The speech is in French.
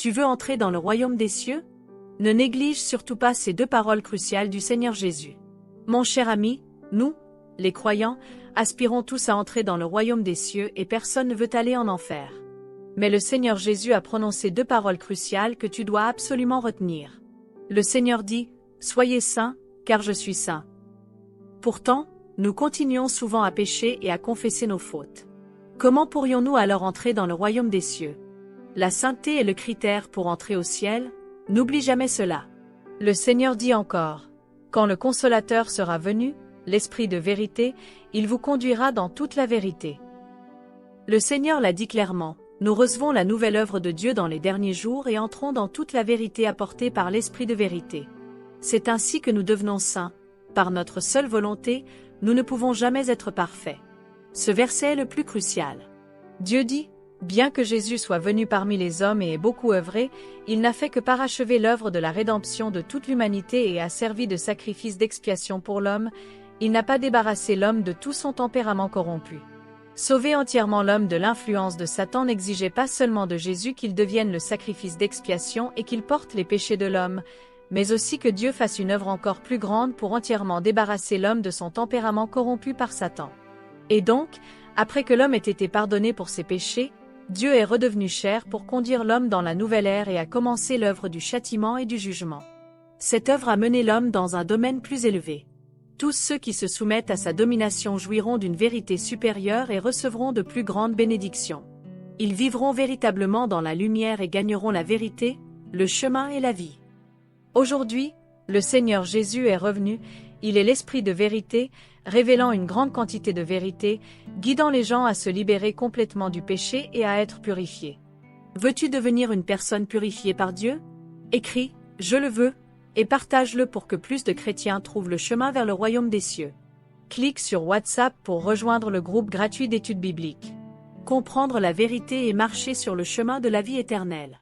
Tu veux entrer dans le royaume des cieux? Ne néglige surtout pas ces deux paroles cruciales du Seigneur Jésus. Mon cher ami, nous, les croyants, aspirons tous à entrer dans le royaume des cieux et personne ne veut aller en enfer. Mais le Seigneur Jésus a prononcé deux paroles cruciales que tu dois absolument retenir. Le Seigneur dit, « Soyez saints, car je suis saint. » Pourtant, nous continuons souvent à pécher et à confesser nos fautes. Comment pourrions-nous alors entrer dans le royaume des cieux? La sainteté est le critère pour entrer au ciel, n'oublie jamais cela. Le Seigneur dit encore, « Quand le Consolateur sera venu, l'Esprit de vérité, il vous conduira dans toute la vérité. » Le Seigneur l'a dit clairement, nous recevons la nouvelle œuvre de Dieu dans les derniers jours et entrons dans toute la vérité apportée par l'Esprit de vérité. C'est ainsi que nous devenons saints. Par notre seule volonté, nous ne pouvons jamais être parfaits. Ce verset est le plus crucial. Dieu dit, bien que Jésus soit venu parmi les hommes et ait beaucoup œuvré, il n'a fait que parachever l'œuvre de la rédemption de toute l'humanité et a servi de sacrifice d'expiation pour l'homme, il n'a pas débarrassé l'homme de tout son tempérament corrompu. Sauver entièrement l'homme de l'influence de Satan n'exigeait pas seulement de Jésus qu'il devienne le sacrifice d'expiation et qu'il porte les péchés de l'homme, mais aussi que Dieu fasse une œuvre encore plus grande pour entièrement débarrasser l'homme de son tempérament corrompu par Satan. Et donc, après que l'homme ait été pardonné pour ses péchés, Dieu est redevenu chair pour conduire l'homme dans la nouvelle ère et a commencé l'œuvre du châtiment et du jugement. Cette œuvre a mené l'homme dans un domaine plus élevé. Tous ceux qui se soumettent à sa domination jouiront d'une vérité supérieure et recevront de plus grandes bénédictions. Ils vivront véritablement dans la lumière et gagneront la vérité, le chemin et la vie. Aujourd'hui, le Seigneur Jésus est revenu, il est l'Esprit de vérité, révélant une grande quantité de vérité, guidant les gens à se libérer complètement du péché et à être purifiés. Veux-tu devenir une personne purifiée par Dieu? Écris « Je le veux » et partage-le pour que plus de chrétiens trouvent le chemin vers le royaume des cieux. Clique sur WhatsApp pour rejoindre le groupe gratuit d'études bibliques. Comprendre la vérité et marcher sur le chemin de la vie éternelle.